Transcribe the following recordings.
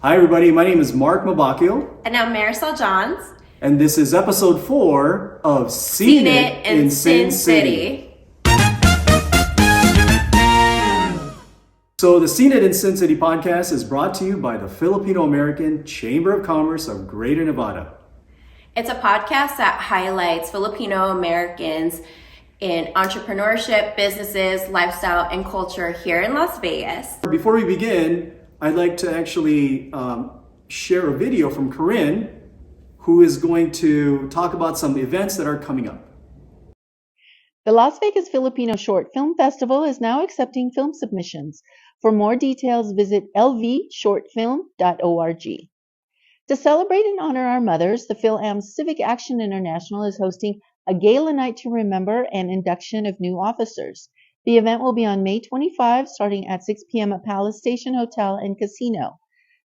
Hi everybody, my name is Mark Mabaquiao. And I'm Maricel Johns. And this is episode 4 of Seen It in Sin City. So the Seen It in Sin City podcast is brought to you by the Filipino American Chamber of Commerce of Greater Nevada. It's a podcast that highlights Filipino Americans in entrepreneurship, businesses, lifestyle, and culture here in Las Vegas. Before we begin, I'd like to actually share a video from Corin, who is going to talk about some events that are coming up. The Las Vegas Filipino Short Film Festival is now accepting film submissions. For more details, visit lvshortfilm.org. To celebrate and honor our mothers, the PhilAm Civic Action International is hosting a gala night to remember and induction of new officers. The event will be on May 25, starting at 6 p.m. at Palace Station Hotel and Casino.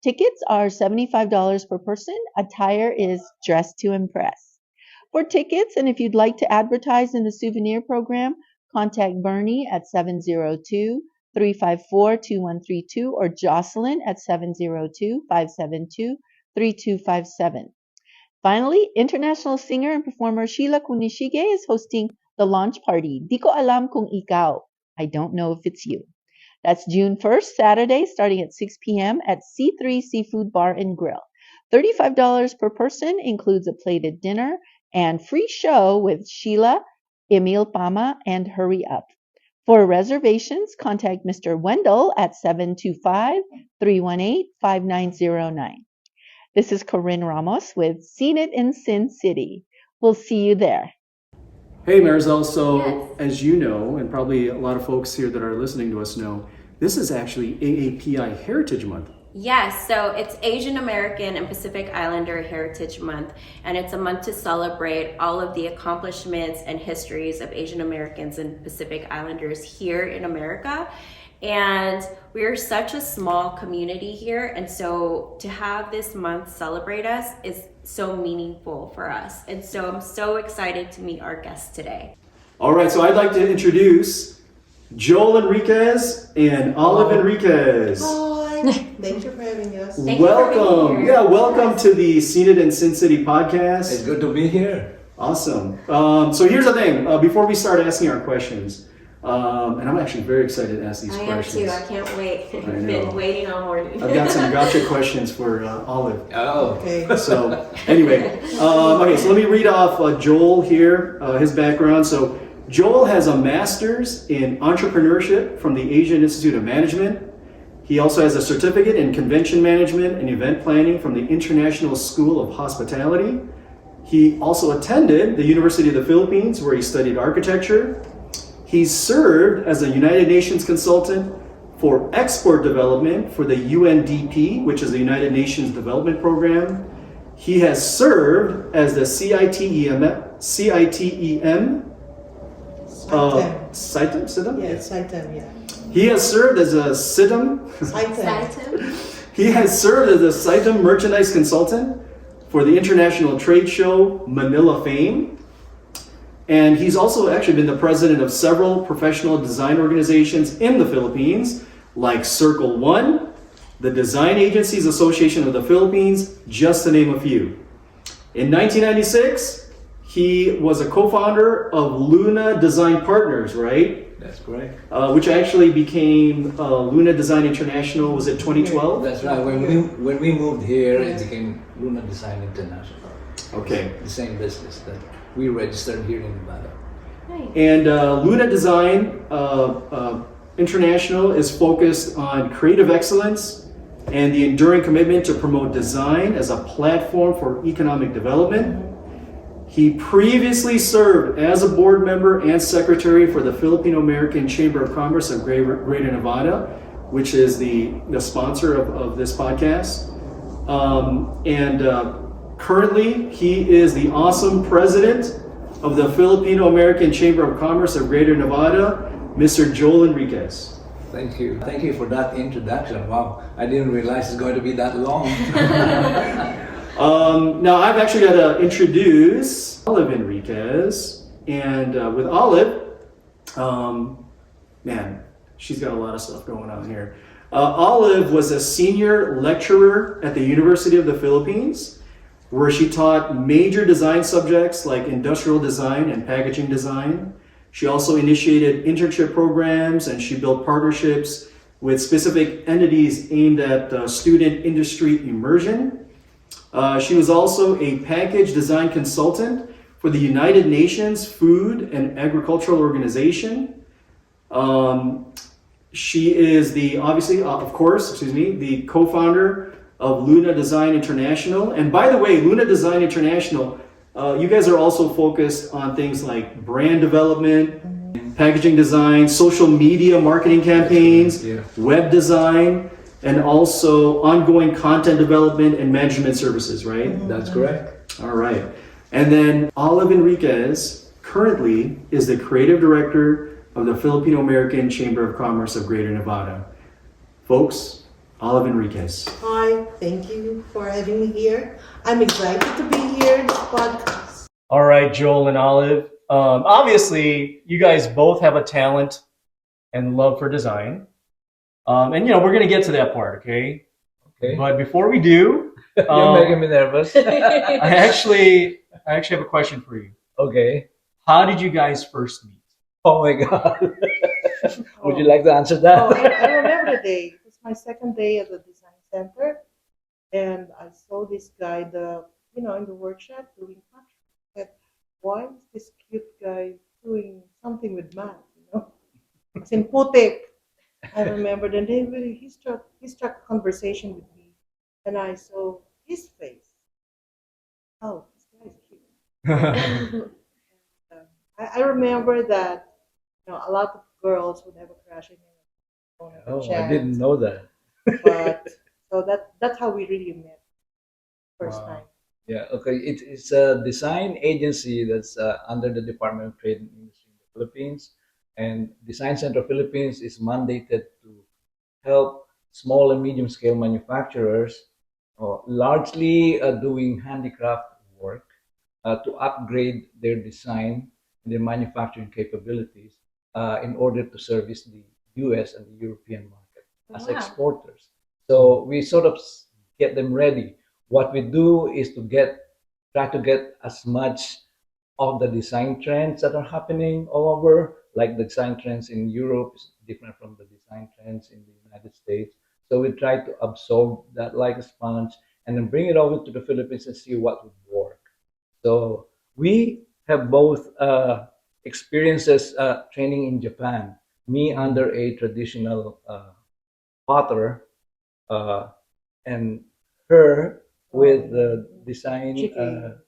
Tickets are $75 per person. Attire is dress to impress. For tickets, and if you'd like to advertise in the souvenir program, contact Bernie at 702-354-2132 or Jocelyn at 702-572-3257. Finally, international singer and performer Sheila Kunishige is hosting the launch party, Di Ko Alam Kung Ikaw. I don't know if it's you. That's June 1st, Saturday, starting at 6 p.m. at C3 Seafood Bar and Grill. $35 per person includes a plated dinner and free show with Sheila, Emil Pama, and Hurry Up. For reservations, contact Mr. Wendell at 725-318-5909. This is Corin Ramos with Seen It in Sin City. We'll see you there. Hey Maricel, so Yes. as you know, and probably a lot of folks here that are listening to us know, this is actually AAPI Heritage Month. Yes, so it's Asian American and Pacific Islander Heritage Month, and it's a month to celebrate all of the accomplishments and histories of Asian Americans and Pacific Islanders here in America. And we're such a small community here, and so to have this month celebrate us is so meaningful for us. And so I'm so excited to meet our guests today. All right, so I'd like to introduce Joel Enriquez and Olive Enriquez. Hi, thanks for having us. Thank you for Welcome. being here. Yeah, welcome to the Seen It in Sin City podcast. It's good to be here. Awesome. So here's the thing. Before we start asking our questions, and I'm actually very excited to ask these I am questions. too, I can't wait. I've know. been waiting all morning. I've got some gotcha questions for Olive. Oh, Okay. So anyway, okay, so let me read off Joel here, his background. So Joel has a master's in entrepreneurship from the Asian Institute of Management. He also has a certificate in convention management and event planning from the International School of Hospitality. He also attended the University of the Philippines, where he studied architecture. He's served as a United Nations consultant for export development for the UNDP, which is the United Nations Development Program. He has served as the CITEM CITEM? Yeah, Saitem, yeah. He has served as a CITEM. Saitem. He has served as a CITEM merchandise consultant for the International Trade Show Manila Fame. And he's also actually been the president of several professional design organizations in the Philippines, like Circle One, the Design Agencies Association of the Philippines, just to name a few. In 1996, he was a co-founder of Luna Design Partners, right? that's great. Which actually became Luna Design International, was it 2012? That's right. When we moved here, it became Luna Design International. Okay. The same business that we registered here in Nevada. Nice. And Luna Design International is focused on creative excellence and the enduring commitment to promote design as a platform for economic development. He previously served as a board member and secretary for the Filipino American Chamber of Commerce of Greater Nevada, which is the sponsor of this podcast. Currently, he is the awesome president of the Filipino American Chamber of Commerce of Greater Nevada, Mr. Joel Enriquez. Thank you. Thank you for that introduction. Wow, I didn't realize it's going to be that long. Now I've actually got to introduce Olive Enriquez, and with Olive, man, she's got a lot of stuff going on here. Olive was a senior lecturer at the University of the Philippines, where she taught major design subjects like industrial design and packaging design. She also initiated internship programs, and she built partnerships with specific entities aimed at student industry immersion. She was also a package design consultant for the United Nations Food and Agricultural Organization. She is the, obviously, of course, the co-founder of Luna Design International. And by the way, Luna Design International, you guys are also focused on things like brand development, packaging design, social media marketing campaigns, web design, and also ongoing content development and management services, right? That's correct. All right. And then Olive Enriquez currently is the creative director of the Filipino American Chamber of Commerce of Greater Nevada. Folks, Olive Enriquez. Hi, thank you for having me here. I'm excited to be here in this podcast. All right, Joel and Olive. Obviously, you guys both have a talent and love for design. And we're gonna get to that part, okay? Okay. But before we do, You're making me nervous. I actually have a question for you. Okay. How did you guys first meet? Oh my God. Would you like to answer that? Oh, I remember the day. It was my second day at the design center, and I saw this guy, in the workshop doing pottery. I said, "Why is this cute guy doing something with math?" It's in putik. I remember, and then he struck a conversation with me, and I saw his face. Oh, this guy is cute. I remember that a lot of girls would have a crush on him. Don't have a Oh, I chance. didn't know that. But so that's how we really met first Wow. time. Yeah, okay. It's a design agency that's under the Department of Trade and Industry in the Philippines. And Design Center Philippines is mandated to help small and medium scale manufacturers, largely doing handicraft work, to upgrade their design and their manufacturing capabilities in order to service the US and the European market as Wow. exporters. So we sort of get them ready. What we do is try to get as much of the design trends that are happening all over, like the design trends in Europe is different from the design trends in the United States. So we try to absorb that like a sponge and then bring it over to the Philippines and see what would work. So we have both experiences training in Japan. Me under a traditional potter, and her with the design. GK.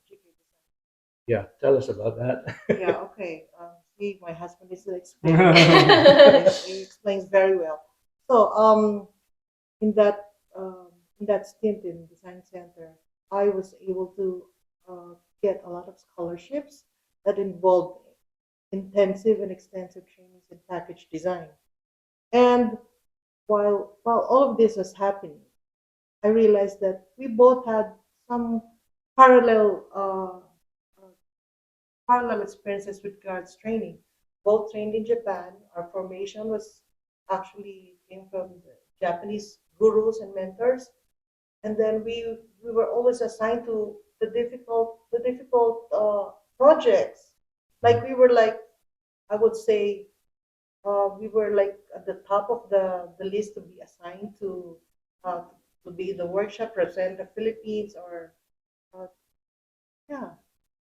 Yeah, tell us about that. Yeah, okay. See, my husband is explaining. He explains very well. So, in that stint in design center, I was able to get a lot of scholarships that involved intensive and extensive trainings in package design. And while all of this was happening, I realized that we both had some parallel parallel experiences with regards training. Both trained in Japan. Our formation was actually came from the Japanese gurus and mentors, and then we were always assigned to the difficult projects. Like we were like, I would say, we were like at the top of the list to be assigned to be in the workshop, represent the Philippines, or uh, yeah.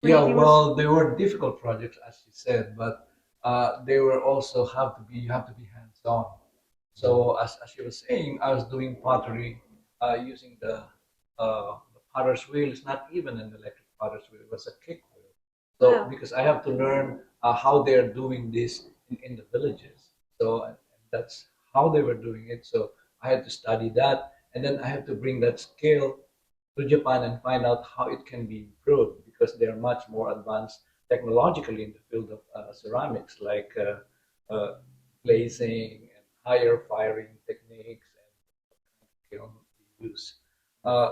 Yeah, Pretty well, they were difficult projects, as you said, but they were also you have to be hands-on. So as you were saying, I was doing pottery using the potter's wheel. It's not even an electric potter's wheel; it was a kick wheel. So Wow. because I have to learn how they're doing this in the villages, so that's how they were doing it. So I had to study that, and then I have to bring that skill to Japan and find out how it can be improved because they're much more advanced technologically in the field of ceramics, like glazing and higher firing techniques and kiln use. Uh,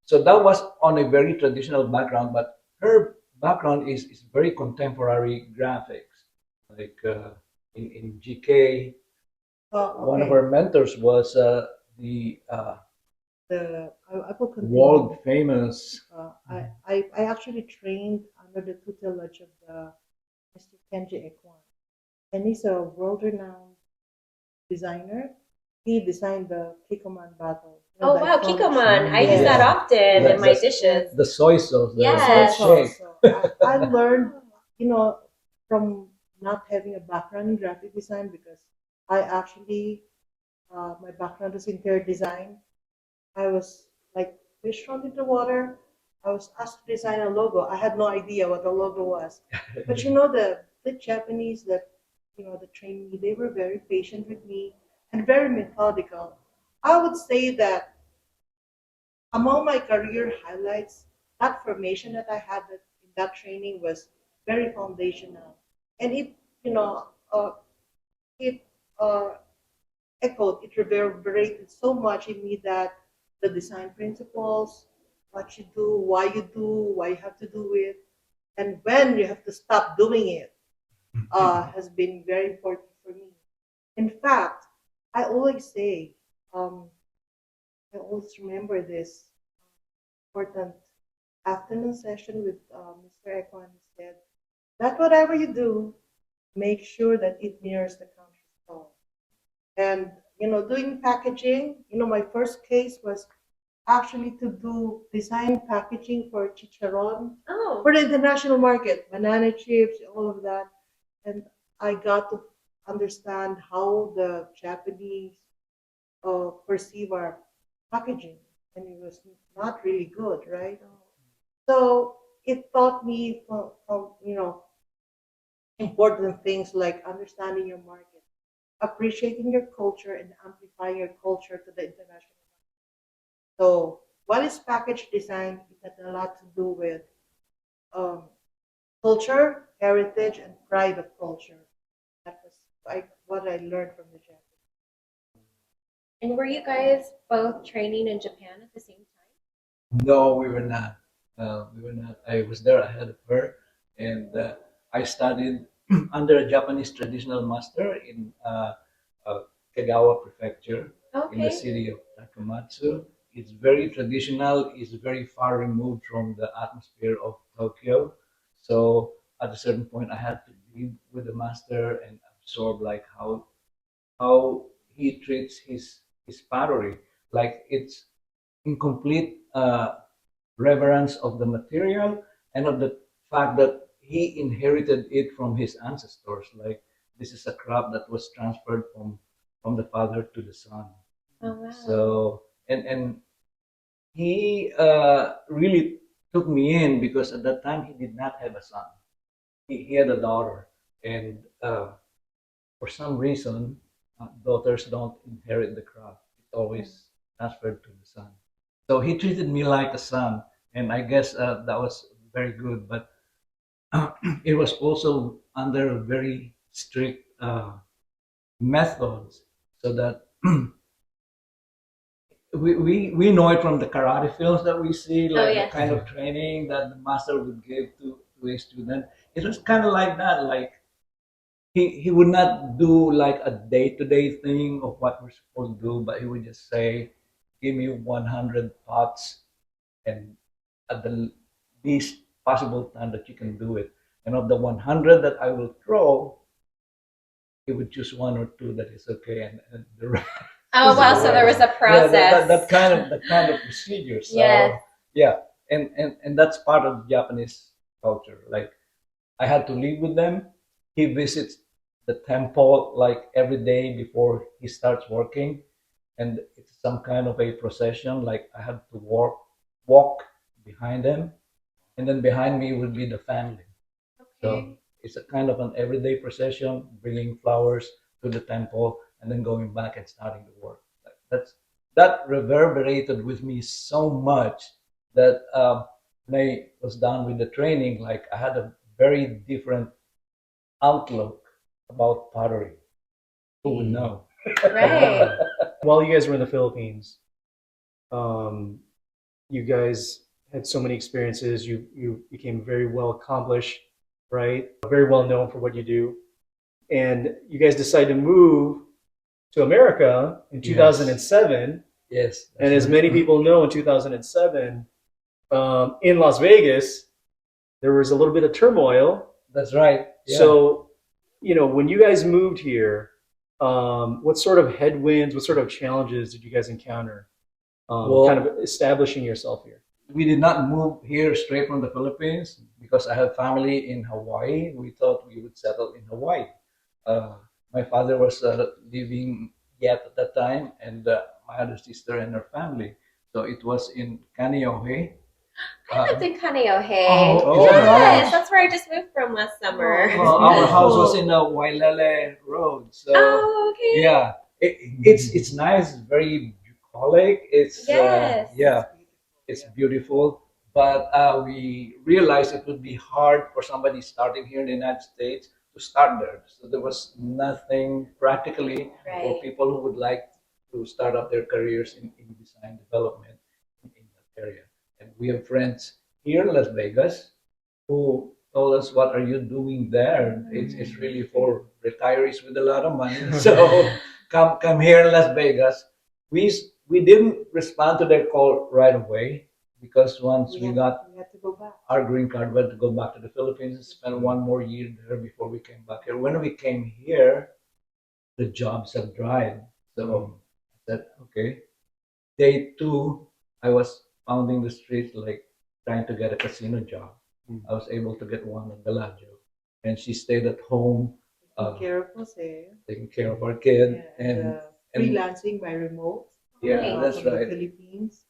so that was on a very traditional background, but her background is very contemporary graphics, like in GK. One of Okay. our mentors was the I will continue. world famous. I actually trained under the tutelage of the Mr. Kenji Ekwan, and he's a world-renowned designer. He designed the Kikoman bottle. You know, Oh the wow, iconic Kikkoman. I shape. use that Yes. often The, in my Yes. the, dishes. the soy sauce, the Soy Yes. shake. sauce. So I learned, you know, from not having a background in graphic design because I actually, my background is interior design. I was like fish thrown into water. I was asked to design a logo. I had no idea what the logo was. But you know, the Japanese that, you know, that trained me, they were very patient with me and very methodical. I would say that among my career highlights, that formation that I had in that training was very foundational, and you know, it uh, echoed, it reverberated so much in me that the design principles, what you do, why you have to do it, and when you have to stop doing it, has been very important for me. In fact, I always say, um, I always remember this important afternoon session with Mr. Ekwan. He said that whatever you do, make sure that it mirrors the country's tone. And you know, doing packaging, you know, my first case was actually to do design packaging for chicharron Oh. for the international market, banana chips, all of that. And I got to understand how the Japanese perceive our packaging, and it was not really good, right? So it taught me from you know important things like understanding your market, appreciating your culture, and amplifying your culture to the international market. So what is package design? It had a lot to do with um, culture, heritage, and pride of culture. That was what I learned from the Japanese. And were you guys both training in Japan at the same time? No, we were not. We were not. I was there ahead of her, and I studied under a Japanese traditional master in Kagawa Prefecture in the Okay. city of Takamatsu. It's very traditional. It's very far removed from the atmosphere of Tokyo. So at a certain point, I had to live with the master and absorb like how he treats his pottery. Like it's in complete reverence of the material and of the fact that he inherited it from his ancestors. Like this is a craft that was transferred from the father to the son. Oh wow. So and he really took me in because at that time he did not have a son. He had a daughter, and for some reason, daughters don't inherit the craft. It's always transferred to the son. So he treated me like a son, and I guess that was very good. But it was also under very strict methods, so that we know it from the karate films that we see, Oh like the yes. kind of training that the master would give to a student. It was kind of like that, like he would not do like a day-to-day thing of what we're supposed to do, but he would just say, give me 100 pots and at the least possible time that you can do it. And of the 100 that I will throw, he would choose one or two that is okay, and the rest Oh is wow, the so there was rest. a process. That kind of procedure. So Yes. yeah, and that's part of Japanese culture. Like I had to live with them. He visits the temple like every day before he starts working, and it's some kind of a procession. Like I had to walk behind them, and then behind me would be the family. So Okay. it's a kind of an everyday procession, bringing flowers to the temple and then going back and starting the work. That reverberated with me so much that when I was done with the training, like I had a very different outlook about pottery. Who would know? Right. While you guys were in the Philippines, um, you guys had so many experiences. You became very well accomplished, right? Very well known for what you do, and you guys decided to move to America in 2007. Yes. And as many people know, in 2007, in Las Vegas, there was a little bit of turmoil. That's right. Yeah. So, when you guys moved here, what sort of headwinds, what sort of challenges did you guys encounter Well- kind of establishing yourself here? we did not move here straight from the Philippines because I have family in Hawaii. We thought we would settle in Hawaii. My father was living yet at that time, and my other sister and her family. So it was in Kaneohe. I lived in Kaneohe. Oh, is that Yes, right? that's where I just moved from last summer. Well, our house was in the Wailele Road. So Oh, okay. yeah, it's nice, very bucolic. It's Yes. yeah, it's beautiful. But we realized it would be hard for somebody starting here in the United States to start there. So there was nothing practically for Right. people who would like to start up their careers in design development in that area. And we have friends here in Las Vegas who told us, "What are you doing there? It's really for retirees with a lot of money. So come here in Las Vegas." We didn't respond to their call right away because once we got we had to go back. our green card, we had to go back to the Philippines and spend one more year there before we came back here. When we came here, the jobs have dried. So I said, okay. Day two, I was pounding the streets like trying to get a casino job. I was able to get one in Bellagio. And she stayed at home, Taking care of Jose. taking care of our kid. Yeah, and freelancing by remote. yeah, that's from the right. Philippines.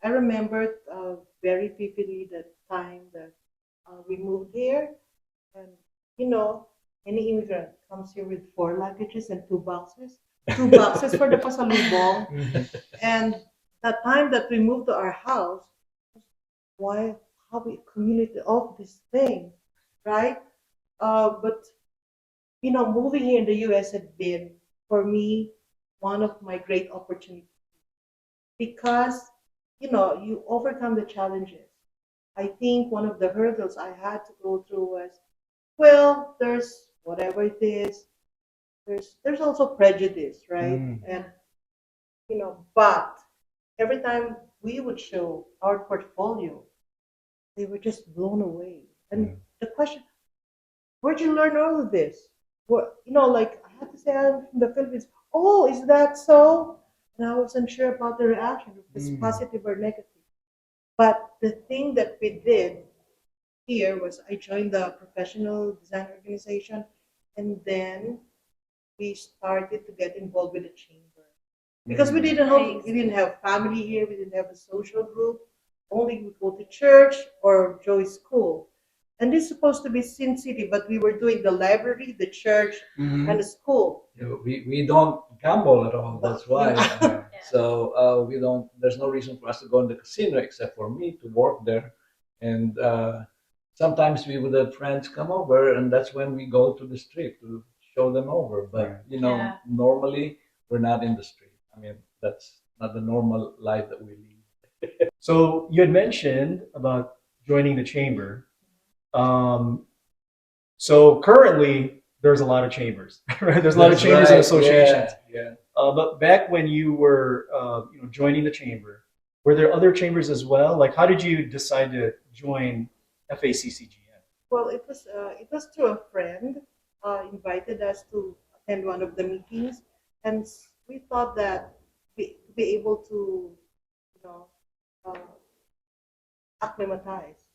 I remember very vividly the time that we moved here, and any immigrant comes here with 4 luggages and 2 boxes, 2 boxes for the pasalubong. And the time that we moved to our house, why how we accumulated all these things, right? But moving here in the U.S. had been for me one of my great opportunities because you overcome the challenges. I think one of the hurdles I had to go through was, well, there's whatever it is, there's also prejudice, right? And but every time we would show our portfolio, they were just blown away. And the question, where'd you learn all of this? What like I had to say I'm from the Philippines. Oh, is that so? And I wasn't sure about the reaction, if it's positive or negative. But the thing that we did here was I joined the professional design organization, and then we started to get involved with the chamber because we didn't have family here, we didn't have a social group. Only we go to church or Joey's school. And this is supposed to be Sin City, but we were doing the library, the church, and the school. We don't gamble at all. That's why. So we don't. There's no reason for us to go in the casino except for me to work there, and sometimes we would have friends come over, and that's when we go to the street to show them over. But normally we're not in the street. I mean, that's not the normal life that we lead. So you had mentioned about joining the chamber. So currently, there's a lot of chambers, right? There's a lot of chambers and associations. Yeah. But back when you were, joining the chamber, were there other chambers as well? Like, how did you decide to join FACCGN? Well, it was through a friend invited us to attend one of the meetings, and we thought that we be able to, uh, acclimatize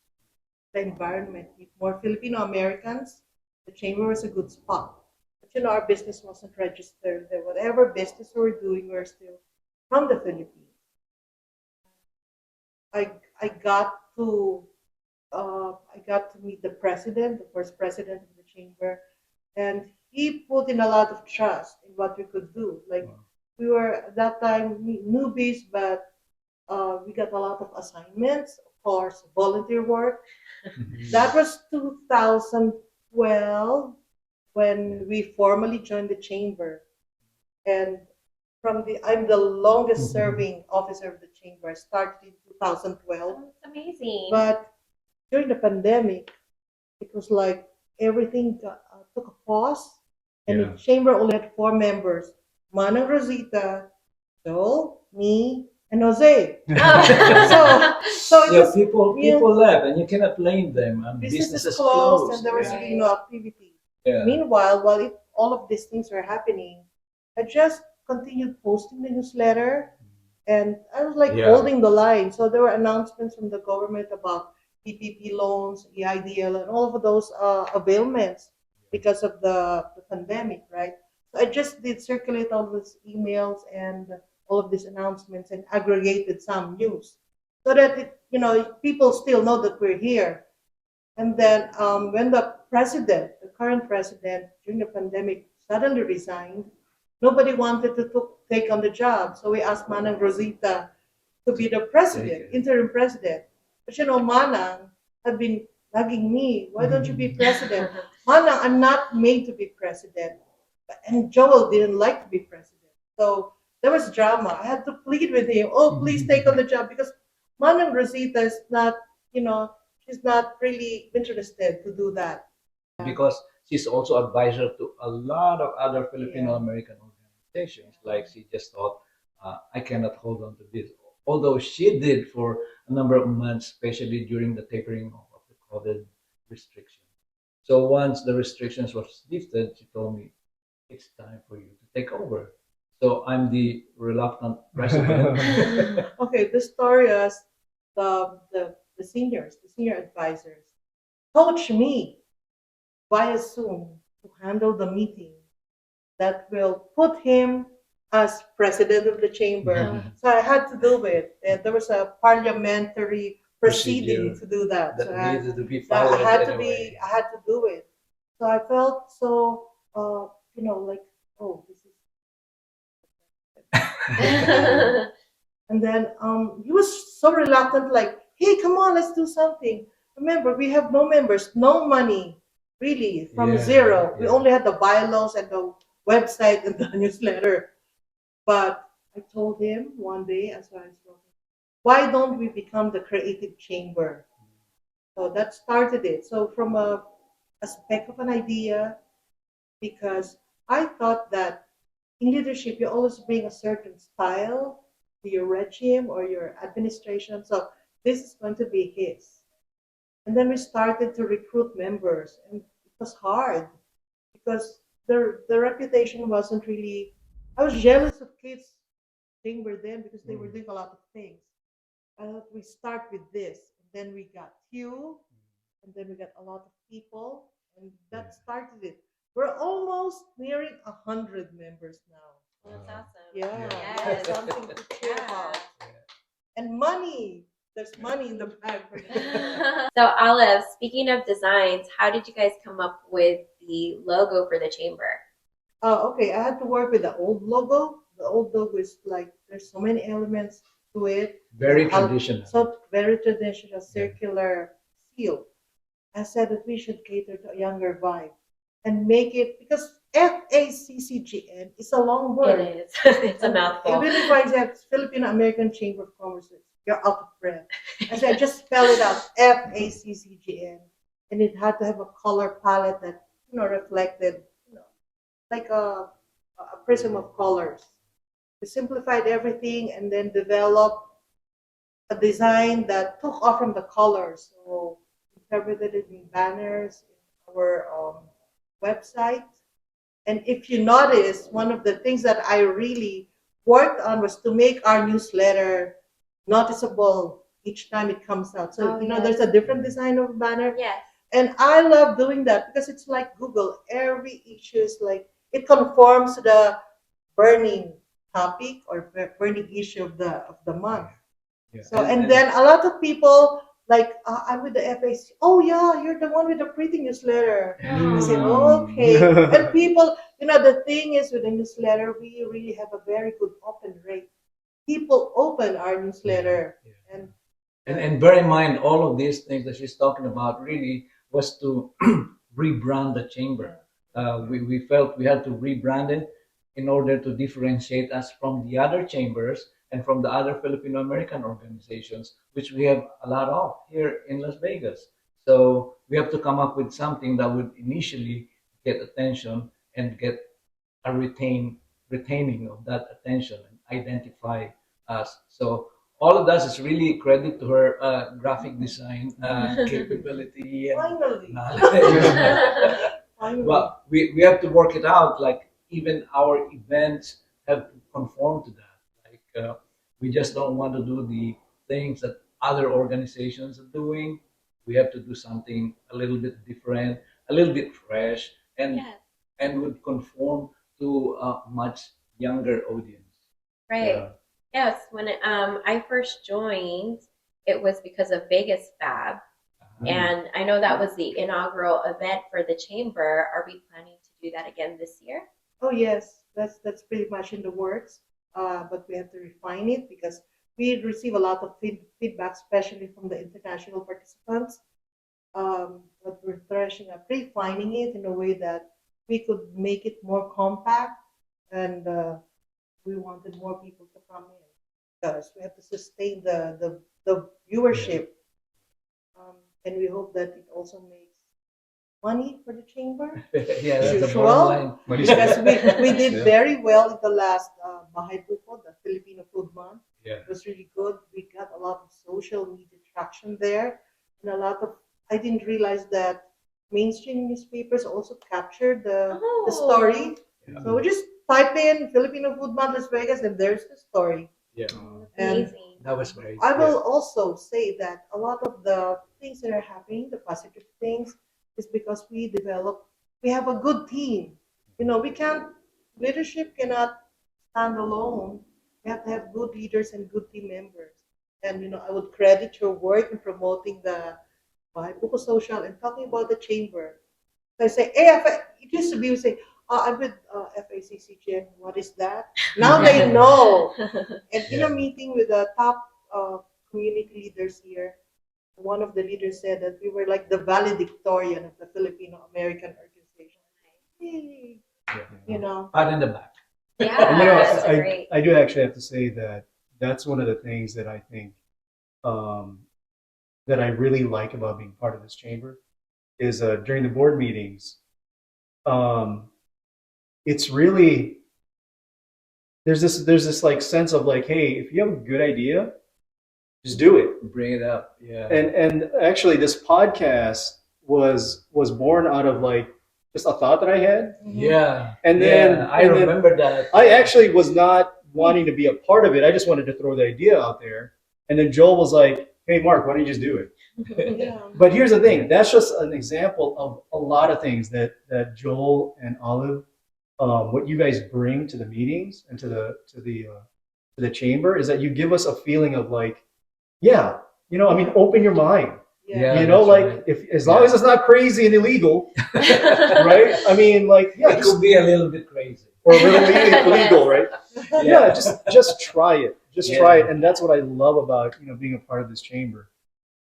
the environment, meet more Filipino Americans. The chamber was a good spot. But our business wasn't registered. That whatever business we were doing, we were still from the Philippines. I got to meet the president, the first president of the chamber, and he put in a lot of trust in what we could do. Like we were at that time newbies, but we got a lot of assignments, of course, volunteer work. That was 2012 when we formally joined the chamber. And I'm the longest serving officer of the chamber. I started in 2012. Oh, that's amazing. But during the pandemic, it was like everything took a pause, and the chamber only had 4 members. Manang Rosita, Joel, me, and Jose. Oh. So it Yeah, was, people left, and you cannot blame them. businesses Businesses closed and closed. there was Yeah. really no activity. Yeah. Meanwhile, while all of these things were happening, I just continued posting the newsletter and I was like Yeah. holding the line. So there were announcements from the government about PPP loans, EIDL, and all of those availments because of the pandemic, right? So I just did circulate all these emails and all of these announcements and aggregated some news so that people still know that we're here. And then when the president, the current president, during the pandemic suddenly resigned, nobody wanted to take on the job. So we asked Manang Rosita to be the president, interim president. But Manang had been nagging me, why don't you be president? Manang, I'm not made to be president. And Joel didn't like to be president. So there was drama. I had to plead with him, oh, please take on the job because Manang Rosita is not, she's not really interested to do that. Because she's also advisor to a lot of other Filipino American organizations. Like she just thought, I cannot hold on to this. Although she did for a number of months, especially during the tapering of the COVID restriction. So once the restrictions were lifted, she told me, it's time for you to take over. So I'm the reluctant president. Okay, the story is the seniors, the senior advisors, coach me via Zoom to handle the meeting that will put him as president of the chamber. Mhm. So I had to do it. And there was a parliamentary proceeding Procedure to do that. that So I, needed to be so I followed had to anyway. I had to do it. So I felt so, like, oh, this is. And then he was so reluctant, like, hey, come on, let's do something. Remember, we have no members, no money, really, from Yeah, zero. We yeah. only had the bylaws and the website and the newsletter. But I told him one day as I was talking, why don't we become the creative chamber? So that started it. So from a speck of an idea, because I thought that in leadership you always bring a certain style to your regime or your administration. So this is going to be his. And then we started to recruit members, and it was hard because the reputation wasn't really. I was jealous of kids chamber then because they were doing a lot of things. I thought we start with this, and then we got you, and then we got a lot of people, and that started it. We're almost nearing 100 members now. That's awesome. Yeah, Yeah. that's something to cheer about. And money, there's money in the bag for you. So Olive, speaking of designs, how did you guys come up with the logo for the chamber? Okay, I had to work with the old logo. The old logo is like there's so many elements to it. Very I'll- traditional. So very traditional, circular seal. I said that we should cater to a younger vibe and make it because FACCGN is a long word. It is. It's a mouthful. It really finds out Filipino American Chamber of Commerce. You're out of breath. I said just spell it out, FACCGN, and it had to have a color palette that reflected, like a prism of colors. We simplified everything and then developed a design that took off from the colors. So interpreted it in banners, in our website. And if you notice, one of the things that I really worked on was to make our newsletter noticeable each time it comes out. So, yes. there's a different design of banner. Yes. And I love doing that because it's like Google. Every issue is like, it conforms to the burning topic or burning issue of the month. Yeah. So and then a lot of people like I'm with the FAC. Oh yeah, you're the one with the pretty newsletter. I say okay. And people, the thing is with the newsletter, we really have a very good open rate. People open our newsletter, Yeah. And bear in mind, all of these things that she's talking about really was to rebrand the chamber. We felt we had to rebrand it in order to differentiate us from the other chambers and from the other Filipino American organizations, which we have a lot of here in Las Vegas. So we have to come up with something that would initially get attention and get a retain retaining of that attention and identify us. So all of that is really credit to her graphic design capability and Finally. knowledge. Finally. But we have to work it out. Like even our events have to conform to that. Like we just don't want to do the things that other organizations are doing. We have to do something a little bit different, a little bit fresh, and Yes. and would conform to a much younger audience. Right. Yeah. Yes. When I first joined, it was because of Vegas Fab. And I know that was the inaugural event for the chamber. Are we planning to do that again this year? Oh yes, that's pretty much in the works. But we have to refine it because we receive a lot of feedback, especially from the international participants. But we're refining it in a way that we could make it more compact, and we wanted more people to come in because we have to sustain the viewership, and we hope that it also makes money for the chamber. Yeah, that's the Usual. bottom line. Because we did Yeah. very well in the last Bahay Bukod, the Filipino Food Month. Yeah. It was really good. We got a lot of social media traction there, and a lot of. I didn't realize that mainstream newspapers also captured the story. Yeah. So we just type in Filipino Food Month Las Vegas, and there's the story. Yeah, And Amazing. that was great. I will also say that a lot of the things that are happening, the positive things, is because we have a good team. You know, leadership cannot stand alone. We have to have good leaders and good team members. And, you know, I would credit your work in promoting the Buko Social and talking about the chamber. So I say, it used to be, we say, I'm with FACCGN, what is that? Now they know. And in a meeting with the top community leaders here, one of the leaders said that we were like the valedictorian of the Filipino American organization. Yay. You know, Pat in the back. Yeah, And, you know, that's great. I do actually have to say that that's one of the things that I think that I really like about being part of this chamber is during the board meetings. It's really there's this like sense of like, hey, if you have a good idea, just do it. Bring it up. Yeah. And actually, this podcast was born out of like just a thought that I had, yeah. and then yeah, I and then remember that. I actually was not wanting to be a part of it. I just wanted to throw the idea out there, and then Joel was like, "Hey, Mark, why don't you just do it?" yeah. But here's the thing: that's just an example of a lot of things that Joel and Olive, what you guys bring to the meetings and to the chamber is that you give us a feeling of like, yeah, you know, I mean, open your mind. Yeah. You know, that's like right. if as long as it's not crazy and illegal, right? I mean, like, yeah, It just, could be a little bit crazy. or really illegal, right? Yeah, just try it. Just Yeah. try it, and that's what I love about being a part of this chamber.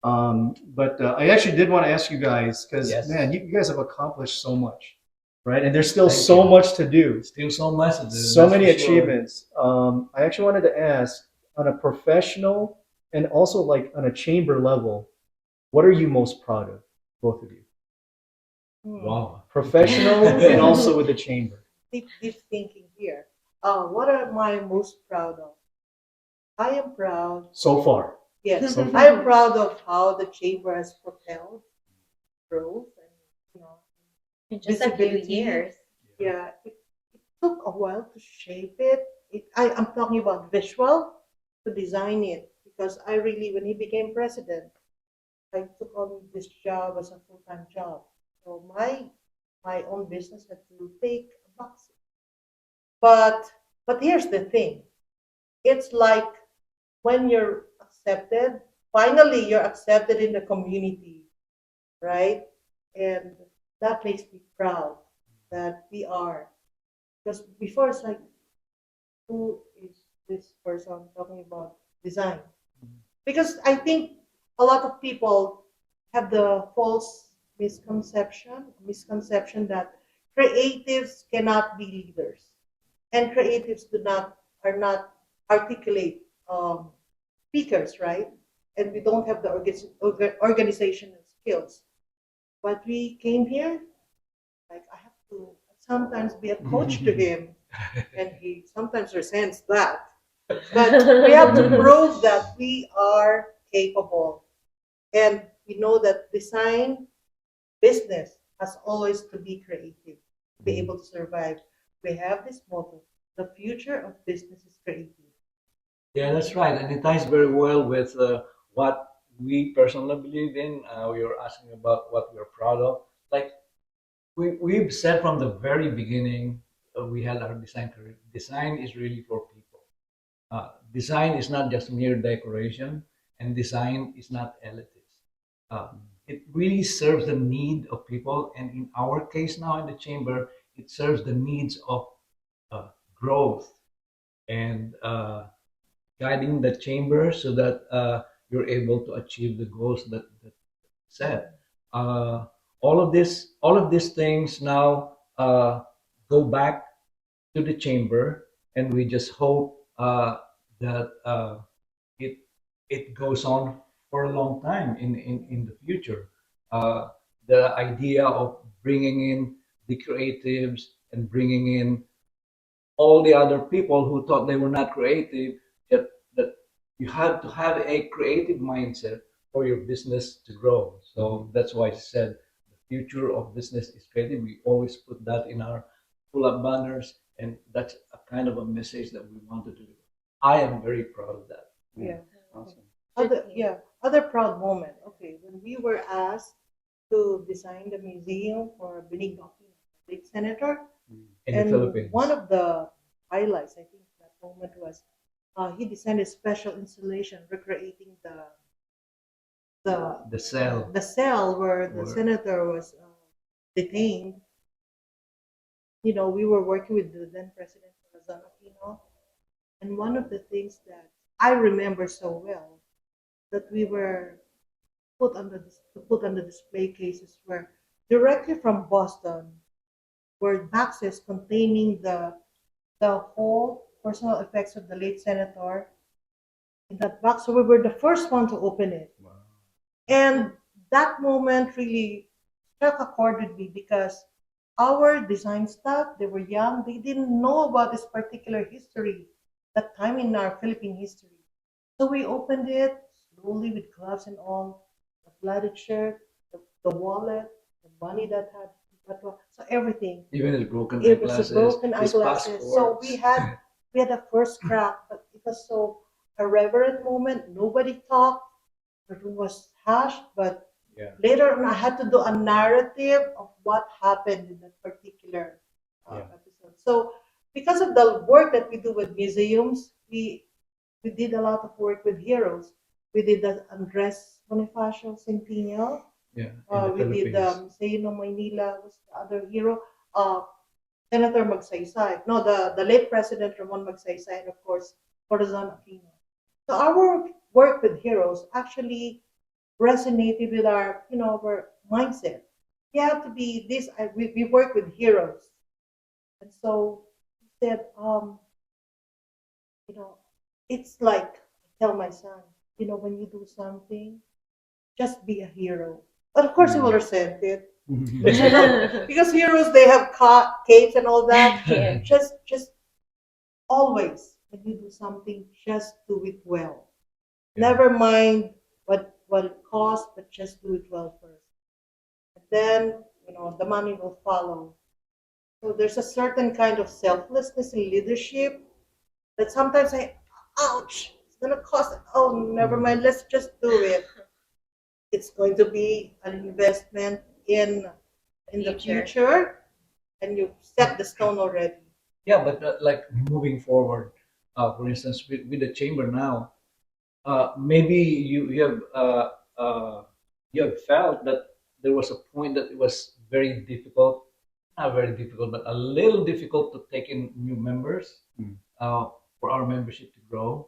But I actually did want to ask you guys because Yes. man, you guys have accomplished so much, right? And there's still Thank so you. much to do, Still so much to do. so that's many for sure. achievements. I actually wanted to ask on a professional and also like on a chamber level, what are you most proud of, both of you? Wow. Professional and also with the chamber. Deep thinking here. What am I most proud of? I am proud. So far. Yes, So I am proud of how the chamber has propelled growth and In just a few visibility. years. yeah, it took a while to shape it. I'm talking about visual to design it because I really, when he became president, I took on this job as a full-time job. So my own business had to take a backseat. But here's the thing. It's like when you're accepted, finally you're accepted in the community, right? And that makes me proud that we are. Because before it's like, who is this person talking about design? Because I think a lot of people have the false misconception that creatives cannot be leaders, and creatives are not articulate speakers, right? And we don't have the organizational skills. But we came here, like I have to sometimes be a coach to him and he sometimes resents that. But we have to prove that we are capable, and we know that design business has always to be creative, to be able to survive. We have this motto: the future of business is creative. Yeah, that's right, and it ties very well with what we personally believe in. We were asking about what we're proud of. Like we've said from the very beginning, we had our design career. Design is really for people. Design is not just mere decoration, and design is not elitist. It really serves the need of people, and in our case now in the chamber, it serves the needs of growth and guiding the chamber so that you're able to achieve the goals that set. All of these things now go back to the chamber, and we just hope that it it goes on for a long time in the future. Uh, the idea of bringing in the creatives and bringing in all the other people who thought they were not creative, that you have to have a creative mindset for your business to grow. So that's why I said the future of business is creative. We always put that in our pull-up banners, and that's a kind of a message that we wanted to do. I am very proud of that. Yeah. Awesome. Other proud moment. Okay, when we were asked to design the museum for Benigno Aquino, late senator, In and the Philippines. one of the highlights, I think, that moment was he designed a special installation recreating the The cell. the cell where the Where- senator was detained. You know, we were working with the then President Corazon Aquino, and one of the things that I remember so well that we were put on the display cases were directly from Boston were boxes containing the whole personal effects of the late senator in that box. So we were the first one to open it. Wow. And that moment really struck a chord with me because our design staff, they were young, they didn't know about this particular history, that time in our Philippine history. So we opened it slowly with gloves and all, the blooded shirt, the wallet, the money so everything. Even his broken It was a eyeglasses, broken his eyeglasses. So passports. we had a first crack, but it was so a reverent moment. Nobody talked. The room was hushed, but Yeah. later on I had to do a narrative of what happened in that particular Yeah. episode. So because of the work that we do with museums, we did a lot of work with heroes. We did the Andres Bonifacio Centennial. Yeah. In the We did Philippines. Sayno Maynila was the other hero. Senator Magsaysay. No, the late President Ramon Magsaysay, and of course Corazon Aquino. So our work with heroes actually resonated with our, our mindset. You have to be this. We work with heroes, and so he said, you know, it's like I tell my son, when you do something, just be a hero. But of course, he will resent it. Because heroes they have capes and all that. Yeah. Just always when you do something, just do it well. Yeah. Never mind what it costs, but just do it well first. And then the money will follow. So there's a certain kind of selflessness in leadership that sometimes ouch, it's gonna cost. Oh, never mind. Let's just do it. It's going to be an investment in the future, and you set the stone already. Yeah, but like moving forward, for instance, with the chamber now, maybe you have felt that there was a point that it was very difficult, not very difficult, but a little difficult to take in new members Mm. for our membership to grow.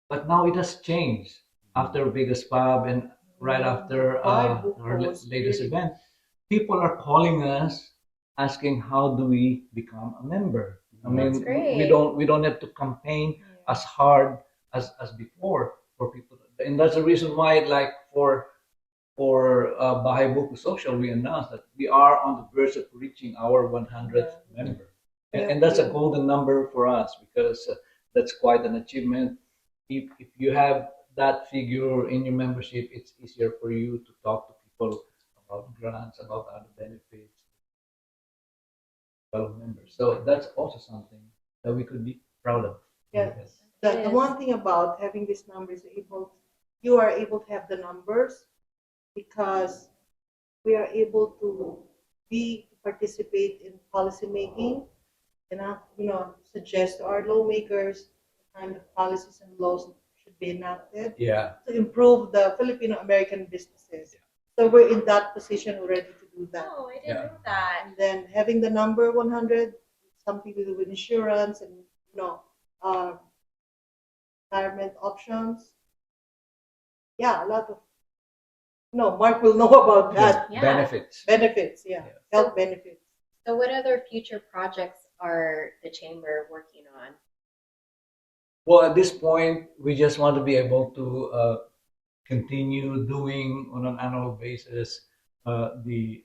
But now it has changed after Vegas Pub and right after our latest event. People are calling us asking how do we become a member. I That's mean, great. we don't have to campaign as hard as before for people, and that's the reason why, like for Bahay Boku Social, we announced that we are on the verge of reaching our 100th member. And that's a golden number for us because that's quite an achievement. If you have that figure in your membership, it's easier for you to talk to people about grants, about other benefits, fellow members. So that's also something that we could be proud of. Yes. The one thing about having these numbers, you are able to have the numbers because we are able to participate in policy making and suggest to our lawmakers the kind of policies and laws that should be enacted Yeah. to improve the Filipino American businesses. So we're in that position already to do that. Oh, I didn't Yeah. know that. And then having the number 100, something to do with insurance and uh, retirement options. Yeah, a lot of Mark will know about that. Yeah. Benefits. Benefits, yeah, Yeah. health benefits. So what other future projects are the chamber working on? Well, at this point, we just want to be able to continue doing on an annual basis the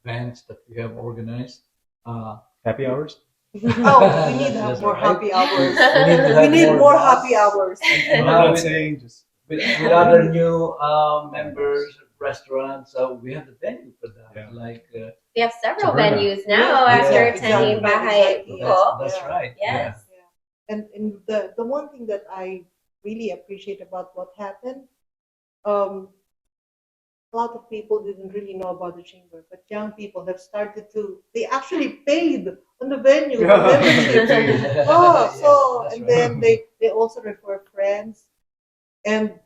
events that we have organized. Happy hours? Oh, we need to have That's more right. happy hours. We need to We have need more of that. happy hours. And I'm now not with, saying just. with other new members, restaurants, we have the venue for that. Yeah. Like We have several Sabrina. venues now Yeah, after yeah, attending exactly, Bahay exactly. Buko. that's Yeah. right. Yes. Yeah. And the one thing that I really appreciate about what happened, a lot of people didn't really know about the chamber, but young people have started to. They actually paid on the venue Yeah. membership. Yeah. Oh, Yeah, so that's and right. then they also refer friends, and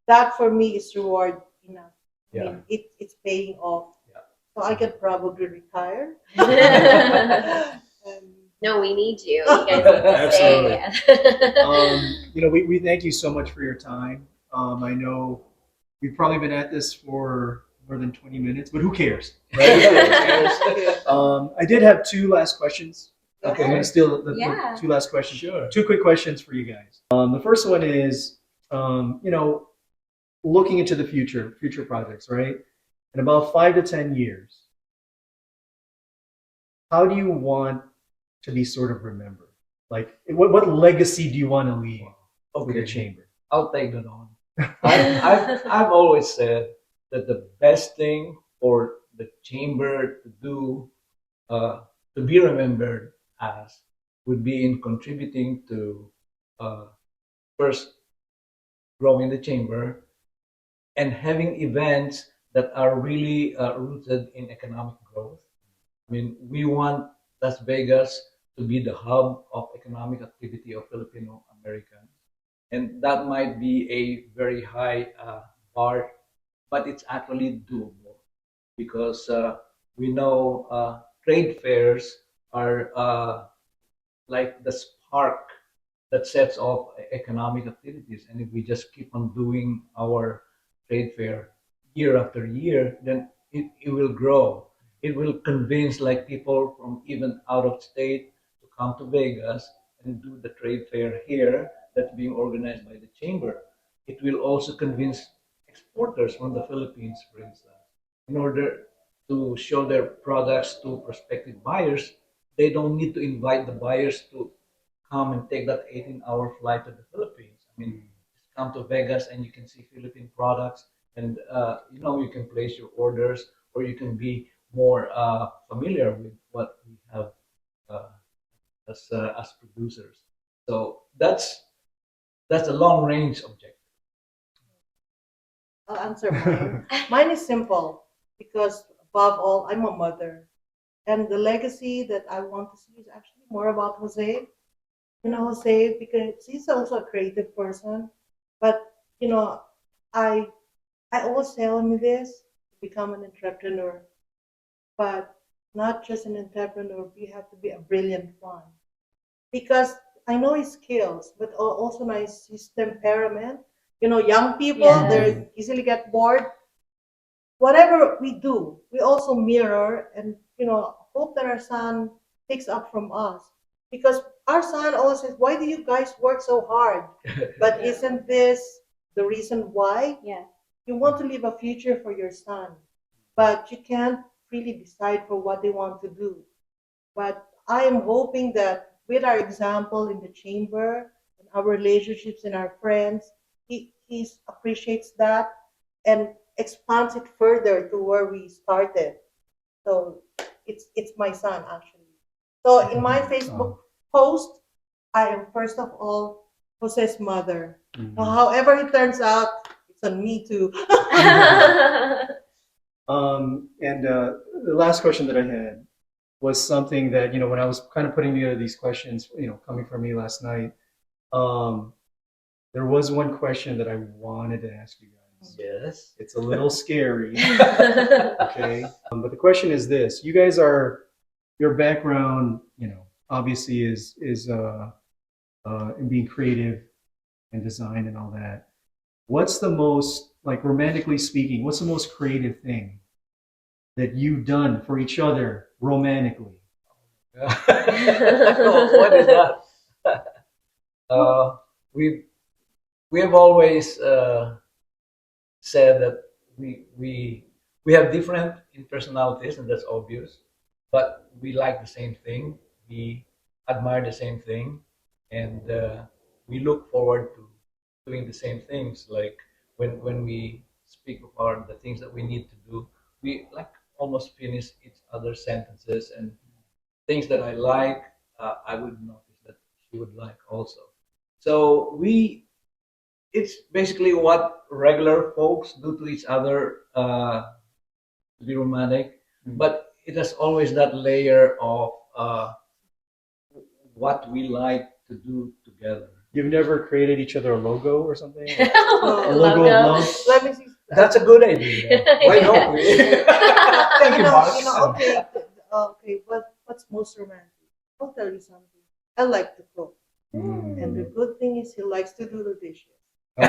that for me is reward enough. I Yeah. mean, it's paying off. Yeah. So I can probably retire. And No, we need you. You guys need to stay. We thank you so much for your time. I know we've probably been at this for more than 20 minutes, but who cares? Right? I did have two last questions. Okay. I'm going to steal the Yeah. two last questions. Sure. Two quick questions for you guys. The first one is, looking into the future projects, right? In about 5 to 10 years, how do you want to be sort of remembered? Like, what legacy do you want to leave with the Okay. chamber? I'll take that on. I've always said that the best thing for the chamber to do, to be remembered as, would be in contributing to first growing the chamber and having events that are really rooted in economic growth. I mean, we want Las Vegas to be the hub of economic activity of Filipino Americans. And that might be a very high bar, but it's actually doable because we know trade fairs are like the spark that sets off economic activities. And if we just keep on doing our trade fair year after year, then it will grow. It will convince like people from even out of state to come to Vegas and do the trade fair here that's being organized by the chamber. It will also convince exporters from the Philippines, for instance, in order to show their products to prospective buyers. They don't need to invite the buyers to come and take that 18-hour flight to the Philippines. I mean, just come to Vegas and you can see Philippine products, and you can place your orders, or you can be more familiar with what we have as producers. So that's a long range objective. I'll answer mine. Mine is simple because above all, I'm a mother. And the legacy that I want to see is actually more about Jose. Jose, because he's also a creative person. But, I always tell him this, to become an entrepreneur. But not just an entrepreneur, you have to be a brilliant one. Because I know his skills, but also nice his temperament. Young people, Yes. they easily get bored. Whatever we do, we also mirror and hope that our son picks up from us. Because our son always says, "Why do you guys work so hard?" But Yeah. isn't this the reason why? Yeah. You want to leave a future for your son, but you can't really decide for what they want to do. But I am hoping that with our example in the chamber, and our relationships and our friends, he appreciates that and expands it further to where we started. So it's my son actually. So in my Facebook post, I am first of all Jose's mother. So however it turns out, it's on me too. And the last question that I had was something that, when I was kind of putting together these questions, coming from me last night, there was one question that I wanted to ask you guys. Yes. It's a little scary, okay? But the question is this: you guys your background, obviously is in being creative and design and all that. What's the most, like, romantically speaking, what's the most creative thing that you've done for each other romantically? What is that? We have always said that we have different in personalities, and that's obvious. But we like the same thing. We admire the same thing, and we look forward to doing the same things. Like when we speak of the things that we need to do, we like almost finish each other's sentences, and things that I like, I would notice that she would like also. So it's basically what regular folks do to each other to be romantic, but it has always that layer of what we like to do together. You've never created each other a logo or something? A A logo of love? Let me see. That's a good idea. Why don't we? Thank you, Mark. Okay, okay. What's most romantic? I'll tell you something. I like to cook, and the good thing is he likes to do the dishes. Oh,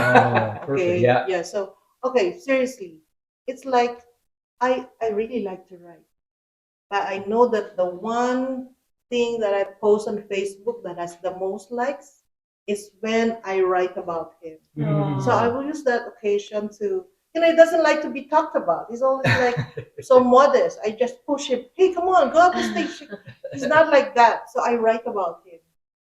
perfect. Okay, Yeah. yeah. So, okay, seriously, it's like I really like to write, but I know that the one thing that I post on Facebook that has the most likes is when I write about him. So I will use that occasion to, he doesn't like to be talked about. He's always like so modest. I just push him. Hey, come on, go up the stage. He's not like that. So I write about him.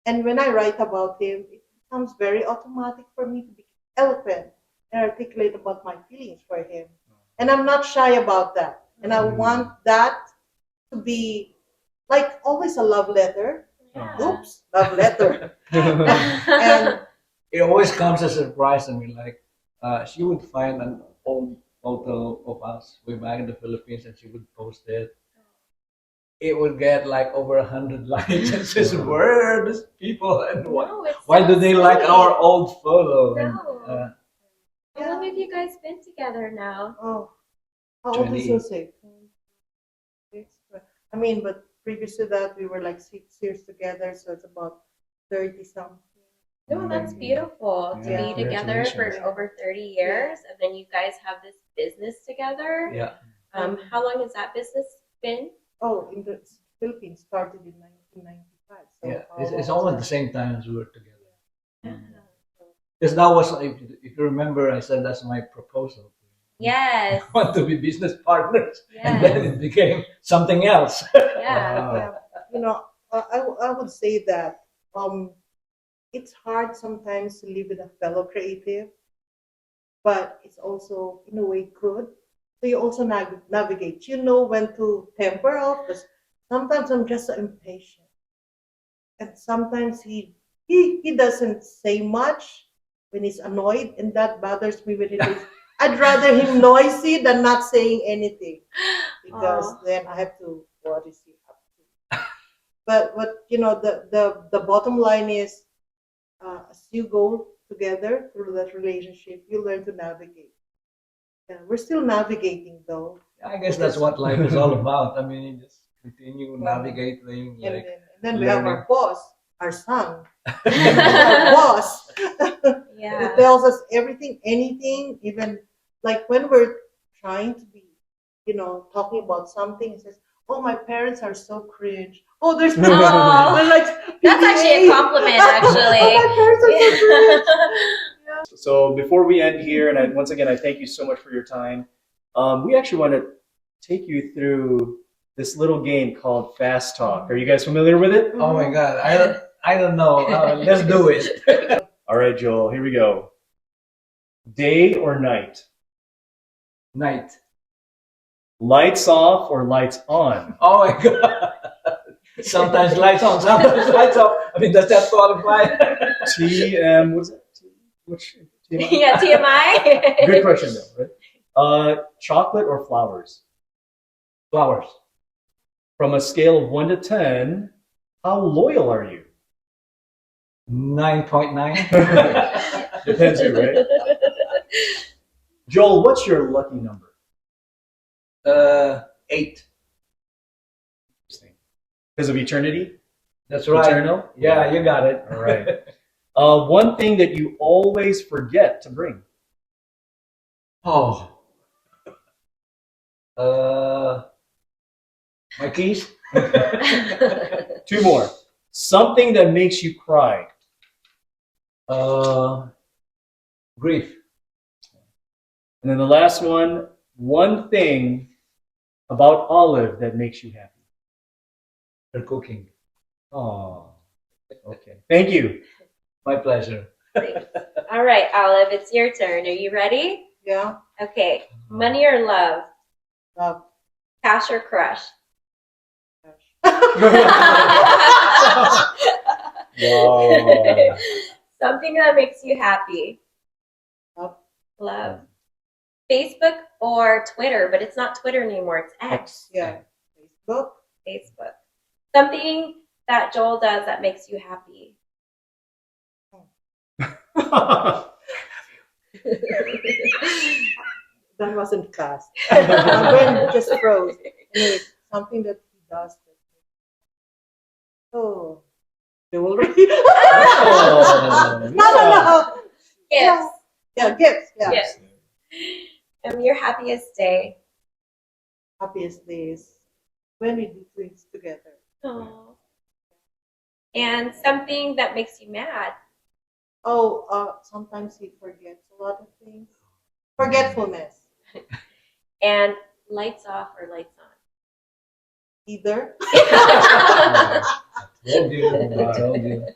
And when I write about him, it becomes very automatic for me to be eloquent and articulate about my feelings for him. And I'm not shy about that. And I want that to be like always a love letter. Oops, love letter. And It always comes as a surprise to me. Like she would find an old photo of us way back in the Philippines, and she would post it. It would get like over 100 likes, and says, "Where are these people, and No, it's why so do they like sweet. our old photo?" And, No. How long have you guys been together now? oh, how old is 20. Jose? I mean, but previous to that, we were like 6 years together, so it's about 30 something. No, that's beautiful to Yeah. be together for Congratulations. over 30 years, and then you guys have this business together. yeah, How long has that business been? Oh, in the Philippines, started in 1995. So yeah, how it's long almost was the same time as we were together. Yeah. Because that was, if you remember, I said that's my proposal. Yes. I want to be business partners, and Yes. then it became something else. Yeah. Wow. I would say that it's hard sometimes to live with a fellow creative, but it's also in a way good. So you also navigate. You know when to temper off. Because sometimes I'm just so impatient, and sometimes he doesn't say much when he's annoyed, and that bothers me when it is. I'd rather him noisy than not saying anything, because Aw. then I have to, what is he up to? But the bottom line is, as you go together through that relationship, you learn to navigate. We're still navigating though, I guess that's what life is all about. I mean, you just continue navigating, and like then we have learning. our boss, our son, our boss, who Yeah. tells us everything, anything, even like when we're trying to be, talking about something, it says, "Oh, my parents are so cringe." Oh, there's no, Aw. we're like, That's actually a PDA. compliment, Oh, actually. my parents are so cringe. So before we end here, and once again, I thank you so much for your time. We actually want to take you through this little game called Fast Talk. Are you guys familiar with it? Oh my God, I don't know. Let's do it. All right, Joel, here we go. Day or night? Night. Lights off or lights on? Oh my God. Sometimes lights on, sometimes lights off. I mean, does that qualify? TM, what is it? Which TMI? Yeah, TMI. Good question though, right? Chocolate or flowers? Flowers. From a scale of 1 to 10, how loyal are you? 9.9. Depends who, right? Joel, what's your lucky number? 8. Because of eternity? That's right. Eternal? Yeah, you got it. All right. One thing that you always forget to bring. Oh. My keys. 2 more. Something that makes you cry. Grief. And then the last one thing about Olive that makes you happy. You're cooking. Oh, okay. Thank you. My pleasure. All right, Olive, it's your turn. Are you ready? Yeah. Okay. Money or love? Love. Cash or crush? Wow. Something that makes you happy. Love. Love. Facebook or Twitter, but it's not Twitter anymore, it's X. Yeah. Facebook. Facebook. Something that Joel does that makes you happy. That wasn't fast. My brain just froze. Anyway, something that he does. Oh, jewelry. Oh, No. Gifts. Yeah, gifts. Yeah. Gifts. Your happiest day. Happiest days when we do things together. Oh. And something that makes you mad. Oh, sometimes he forgets a lot of things. Forgetfulness. And lights off or lights on. Either. Told you. I told you.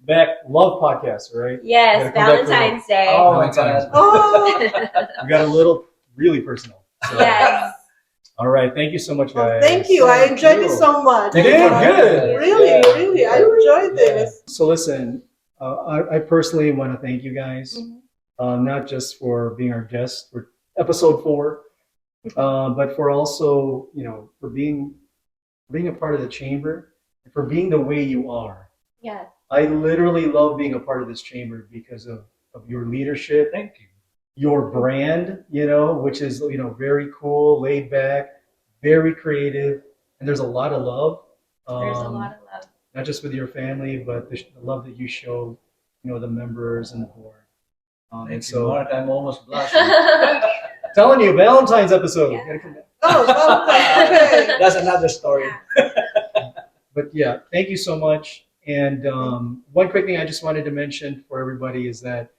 Beck, love podcasts, right? Yes, Gotta come back for Valentine's Day. Oh my Valentine's God. Oh, We got a little really personal. So, Yes. all right. Thank you so much, guys. thank you. I Thank enjoyed you. it so much. You did? Good. Really, I enjoyed this. So listen, I personally want to thank you guys, not just for being our guests for episode 4, but for also, for being a part of the chamber, and for being the way you are. Yes. I literally love being a part of this chamber because of your leadership, Thank you. your brand, which is, very cool, laid back, very creative, and there's a lot of love. There's a lot of love. Not just with your family, but the love that you show, the members and the board. And Thank you, so, Mark. I'm almost blushing. telling you, Valentine's episode. Yeah. Gotta come back. Oh, okay. That's another story. But yeah, thank you so much. And one quick thing I just wanted to mention for everybody is that,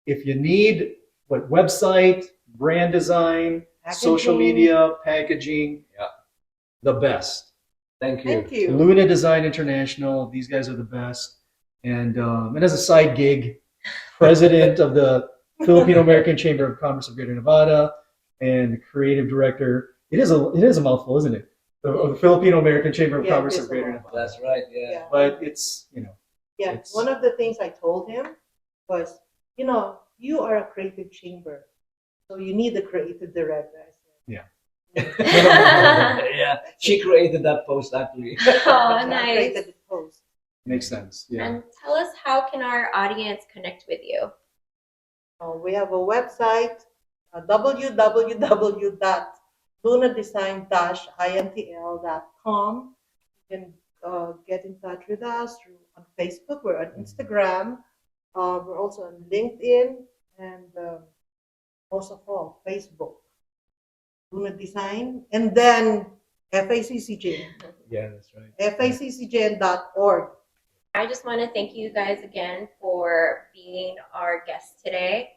if you need website, brand design, social Packaging. media, packaging, the best. Thank you. Thank you. Luna Design International, these guys are the best. And as a side gig, president of the Filipino American Chamber of Commerce of Greater Nevada and creative director. It is a mouthful, isn't it? The Filipino American Chamber of Yeah, Commerce it of is a Greater mouthful. Nevada. That's right. Yeah. Yeah. But it's, Yeah, It's- one of the things I told him was, you are a creative chamber, so you need a creative director. I said, Yeah. She created that post actually. Oh, I nice. created the post. makes sense. Yeah. And tell us, how can our audience connect with you? We have a website, www.lunadesign-intl.com. You can get in touch with us on Facebook. We're on Instagram. We're also on LinkedIn, and most of all, Facebook. Luna Design, and then FACCGN, Yeah, that's right. FACCGN.org. I just want to thank you guys again for being our guests today.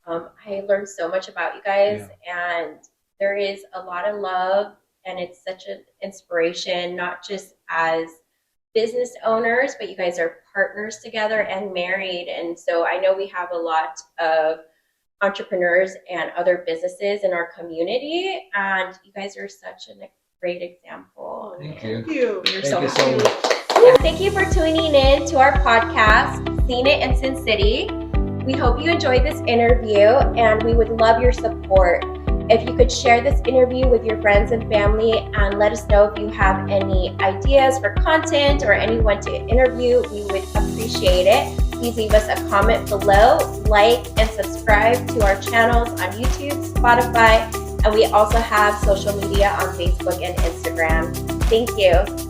I learned so much about you guys, and there is a lot of love, and it's such an inspiration, not just as business owners, but you guys are partners together and married. And so I know we have a lot of entrepreneurs and other businesses in our community, and you guys are such a great example. Thank you. Thank you. You're Thank so you so happy. much. Yeah, thank you for tuning in to our podcast, Seen It in Sin City. We hope you enjoyed this interview, and we would love your support. If you could share this interview with your friends and family, and let us know if you have any ideas for content or anyone to interview, we would appreciate it. Please leave us a comment below, like and subscribe to our channels on YouTube, Spotify, and we also have social media on Facebook and Instagram. Thank you.